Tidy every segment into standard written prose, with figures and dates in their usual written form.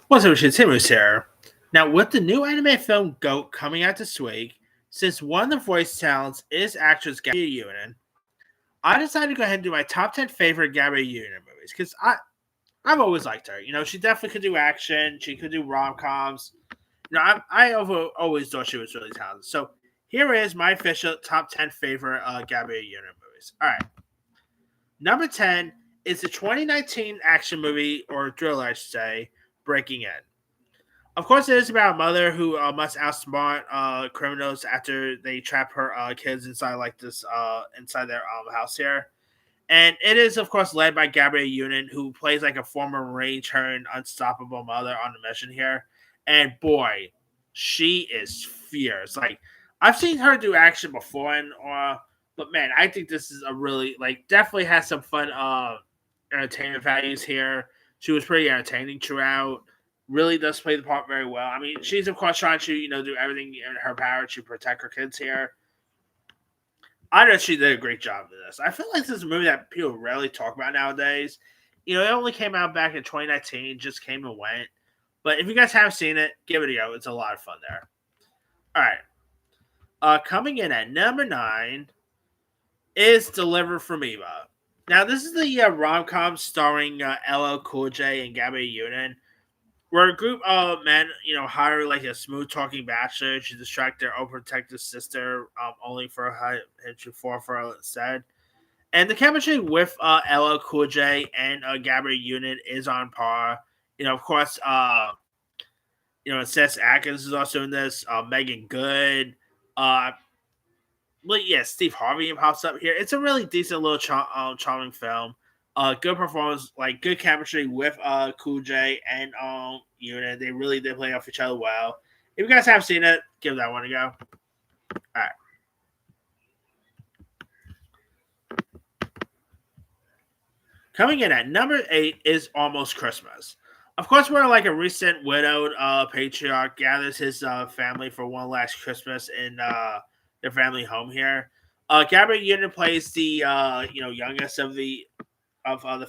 What's up, Timus here. Now, with the new anime film Goat coming out this week, since one of the voice talents is actress Gabrielle Union, I decided to go ahead and do my top 10 favorite Gabrielle Union movies because I've always liked her. You know, she definitely could do action, she could do rom coms. Always thought she was really talented. So here is my official top 10 favorite Gabrielle Union movies. All right. Number 10 is the 2019 action movie, or thriller, I should say, Breaking In. Of course, it is about a mother who must outsmart criminals after they trap her kids inside inside their house here. And it is, of course, led by Gabrielle Union, who plays like a former Marine turned unstoppable mother on the mission here. And boy, she is fierce. Like I've seen her do action before, but man, I think this is a really definitely has some fun entertainment values here. She was pretty entertaining throughout. Really does play the part very well. I mean, she's of course trying to do everything in her power to protect her kids here. I know she did a great job with this. I feel like this is a movie that people rarely talk about nowadays. You know, it only came out back in 2019, just came and went. But if you guys have seen it, give it a go. It's a lot of fun there. All right. Coming in at number 9 is Deliver from Eva. Now, this is the rom com starring LL Cool J and Gabby Union, where a group of men, hire like a smooth talking bachelor to distract their overprotective sister, only for him to fall for her instead. And the chemistry with LL Cool J and Gabrielle Union is on par. Of course, Seth Atkins is also in this. Megan Good. Uh, but yeah, Steve Harvey pops up here. It's a really decent little charming film. Good performance, like good chemistry with Cool J and Unit. They really did play off each other well. If you guys have seen it, give that one a go. All right. Coming in at number 8 is Almost Christmas. Of course, we're like a recent widowed patriarch gathers his family for one last Christmas in their family home here. Gabrielle Union plays the youngest of the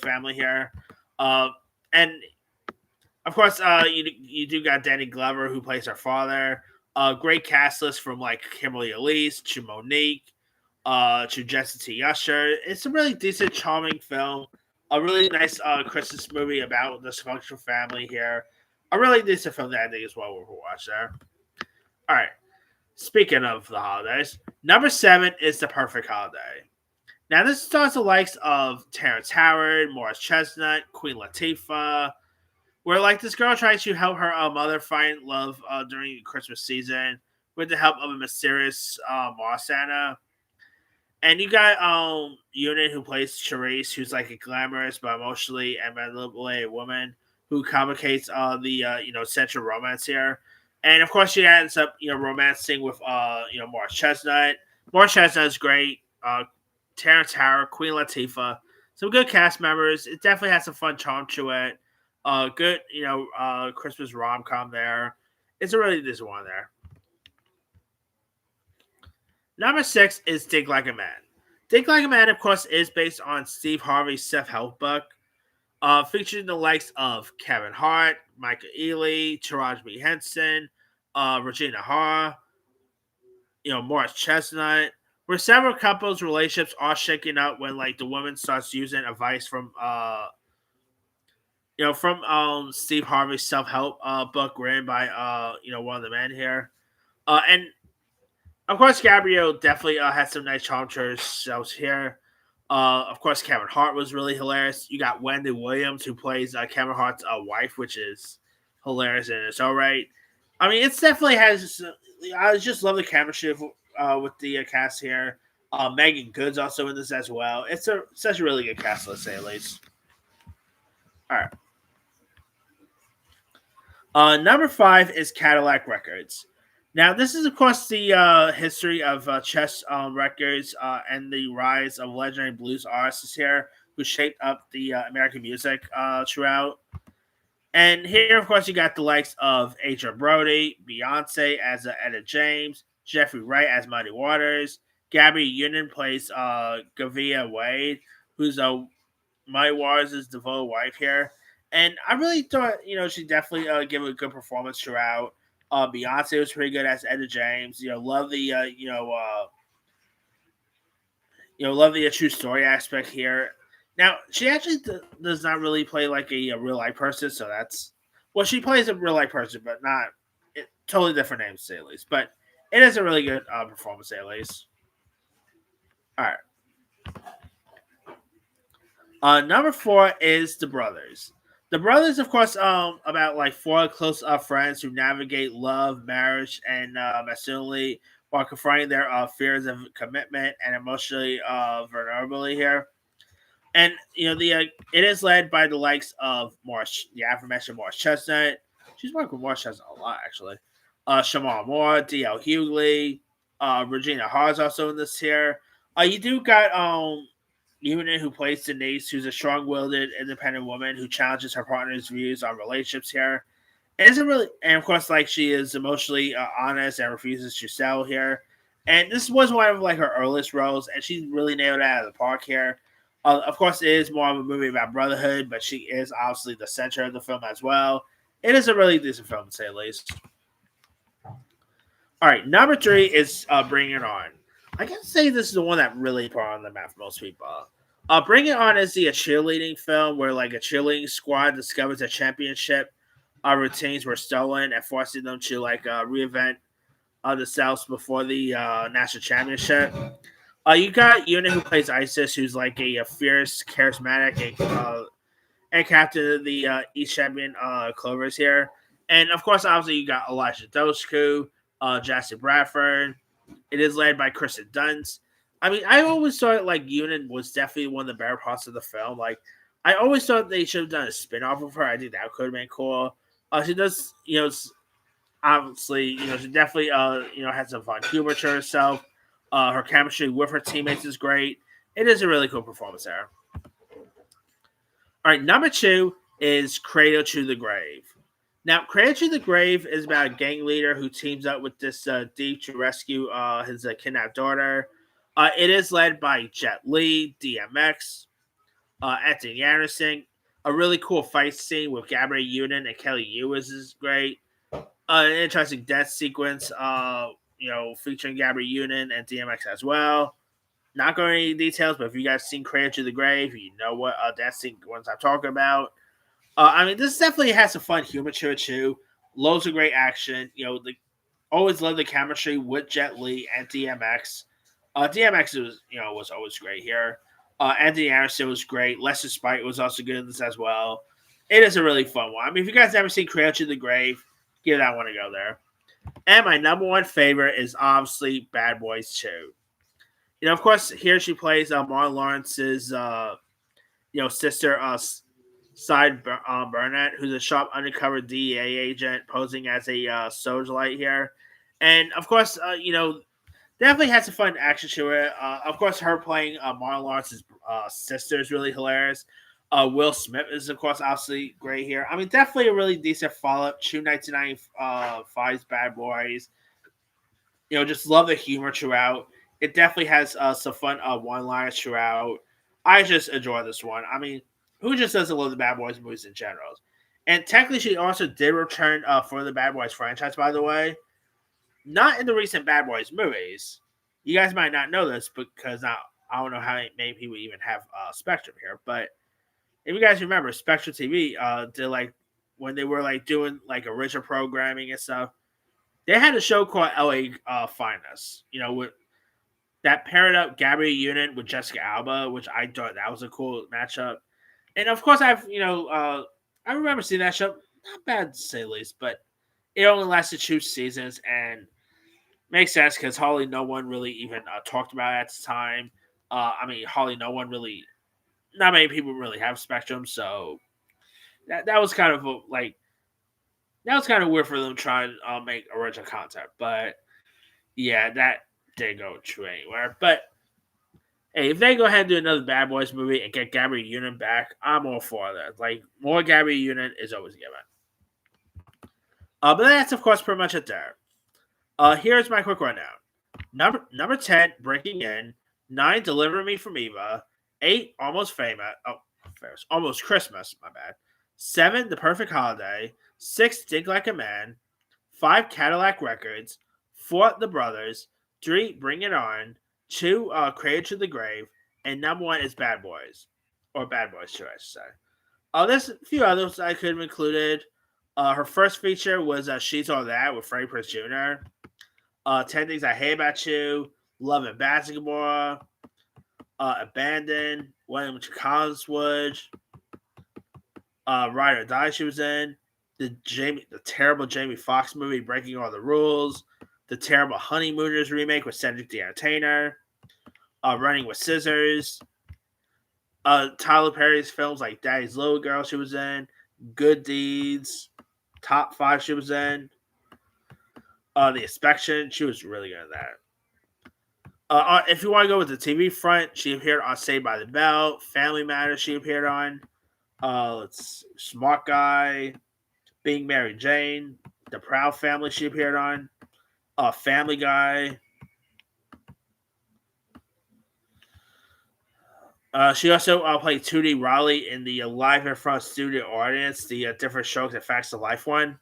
family here, uh, and of course, you do got Danny Glover who plays her father. Great cast list from like Kimberly Elise to Monique, to Jessica T. Usher. It's a really decent, charming film. A really nice Christmas movie about the dysfunctional family here. A really decent film that I think is well worth a watch there. All right. Speaking of the holidays, number 7 is The Perfect Holiday. Now, this stars the likes of Terrence Howard, Morris Chestnut, Queen Latifah, where like this girl tries to help her mother find love during the Christmas season with the help of a mysterious Moss Santa. And you got Unit who plays Charisse, who's like a glamorous but emotionally and manipulated woman who complicates the central romance here. And of course, she ends up romancing with Morris Chestnut. Morris Chestnut is great. Terrence Howard, Queen Latifah, some good cast members. It definitely has some fun charm to it. Good Christmas rom com there. It's a really decent one there. Number 6 is Think Like a Man. Think Like a Man, of course, is based on Steve Harvey's self-help book, featuring the likes of Kevin Hart, Michael Ealy, Taraji Henson, Regina Hara, Morris Chestnut, where several couples' relationships are shaking up when like the woman starts using advice from Steve Harvey's self-help book written by one of the men here. And of course, Gabrielle definitely had some nice charm to herself here. Of course, Kevin Hart was really hilarious. You got Wendy Williams, who plays Kevin Hart's wife, which is hilarious and it's all right. I mean, it's definitely has. I just love the chemistry with the cast here. Megan Good's also in this as well. It's such a really good cast, let's say at least. All right. Number 5 is Cadillac Records. Now, this is, of course, the history of chess records and the rise of legendary blues artists here who shaped up the American music throughout. And here, of course, you got the likes of Adrian Brody, Beyonce as Etta James, Jeffrey Wright as Muddy Waters, Gabby Union plays Gavia Wade, who's Muddy Waters' devoted wife here. And I really thought, she definitely gave a good performance throughout. Beyonce was pretty good as Etta James. Love the love the true story aspect here. Now, she actually does not really play like a real life person, so that's well, she plays a real life person, but not totally different names, to say the least. But it is a really good performance, at least. All right. Number four is the brothers. The brothers, of course, about like four close friends who navigate love, marriage, and masculinity while confronting their fears of commitment and emotionally vulnerability here. And the it is led by the likes of Morris, the aforementioned Morris Chestnut. She's worked with Morris Chestnut a lot, actually. Shamar Moore, D.L. Hughley, Regina Hard's also in this here. You do got Unit, who plays Denise, who's a strong-willed, independent woman who challenges her partner's views on relationships here. It isn't really, and of course, like she is emotionally honest and refuses to sell here. And this was one of like her earliest roles, and she really nailed it out of the park here. Of course, it is more of a movie about brotherhood, but she is obviously the center of the film as well. It is a really decent film, to say the least. All right, number three is Bring It On. I can say this is the one that really put on the map for most people. Bring It On is a cheerleading film where like a cheerleading squad discovers a championship routines were stolen and forcing them to like reinvent themselves before the national championship. You got Una who plays Isis, who's like a fierce, charismatic, and captain of the East Champion Clovers here. And of course, obviously, you got Elijah Dosku, Jackson Bradford. It is led by Kristen Dunst. I mean, I always thought like Ewan was definitely one of the better parts of the film. Like, I always thought they should have done a spin off of her. I think that could have been cool. She does, obviously, she definitely, has some fun humor to herself. Her chemistry with her teammates is great. It is a really cool performance there. All right, number two is Cradle to the Grave. Now, Cradle to the Grave is about a gang leader who teams up with this thief to rescue his kidnapped daughter. It is led by Jet Li, DMX, Anthony Anderson. A really cool fight scene with Gabrielle Union and Kelly Ewis is great. An interesting death sequence, featuring Gabrielle Union and DMX as well. Not going into any details, but if you guys seen Cradle to the Grave, you know what death sequence I'm talking about. I mean, this definitely has some fun humor to it too. Loads of great action. Always love the chemistry with Jet Li and DMX. DMX was always great here. Anthony Anderson was great. Lester Spite was also good in this as well. It is a really fun one. I mean, if you guys ever seen Cradle to the Grave, give that one a go there. And my number one favorite is obviously Bad Boys 2. Of course, here she plays Martin Lawrence's, sister, Side Burnett, who's a sharp undercover DEA agent posing as a socialite here. And of course, definitely has some fun action to it. Of course, her playing Martin Lawrence's sister is really hilarious. Will Smith is, of course, obviously great here. I mean, definitely a really decent follow-up to 1995's Bad Boys. Just love the humor throughout. It definitely has some fun one-liners throughout. I just enjoy this one. I mean, who just doesn't love the Bad Boys movies in general? And technically, she also did return for the Bad Boys franchise, by the way. Not in the recent Bad Boys movies. You guys might not know this because I don't know how many people even have Spectrum here. But if you guys remember, Spectrum TV did like when they were like doing like original programming and stuff. They had a show called LA Finest. With that paired up Gabrielle Union with Jessica Alba, which I thought that was a cool matchup. And of course, I remember seeing that show. Not bad to say the least, but it only lasted 2 seasons and makes sense because Holly, no one really even talked about it at the time. Holly, not many people really have Spectrum, so that was kind of that was kind of weird for them trying to make original content. But yeah, that didn't go true anywhere. But hey, if they go ahead and do another Bad Boys movie and get Gabrielle Union back, I'm all for that. Like, more Gabrielle Union is always given. But that's, of course, pretty much it there. Here's my quick rundown. Number 10, Breaking In. 9, Deliver Me from Eva. 8, Almost Famous. Oh, Almost Christmas, my bad. 7. The Perfect Holiday, 6. Think Like a Man, 5. Cadillac Records, 4. The Brothers, 3. Bring It On, 2. Cradle to the Grave, and number 1 is Bad Boys, or Bad Boys 2, I should say. There's a few others I could have included. Her first feature was She's All That with Freddie Prinze Jr., 10 Things I Hate About You, Love and Basketball, Abandoned, William Collinswood, Ride or Die she was in, the terrible Jamie Foxx movie Breaking All the Rules, the terrible Honeymooners remake with Cedric the Entertainer, Running with Scissors, Tyler Perry's films like Daddy's Little Girl she was in, Good Deeds, Top 5 she was in, The Inspection, she was really good at that. If you want to go with the TV front, she appeared on Saved by the Bell, Family Matters she appeared on, Smart Guy, Being Mary Jane, The Proud Family she appeared on, Family Guy. She also played Tootie Raleigh in the Live in Front Studio Audience, the Different Strokes and Facts of Life one.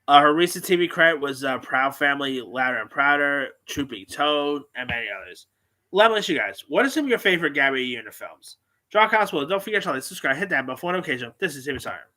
Her recent TV credit was Proud Family, Louder and Prouder, Truth Be Told, and many others. Let me ask you guys, what are some of your favorite Gabrielle Union films? Draw comments below. Don't forget to like, subscribe, hit that bell for notification. This is Timmy Sire.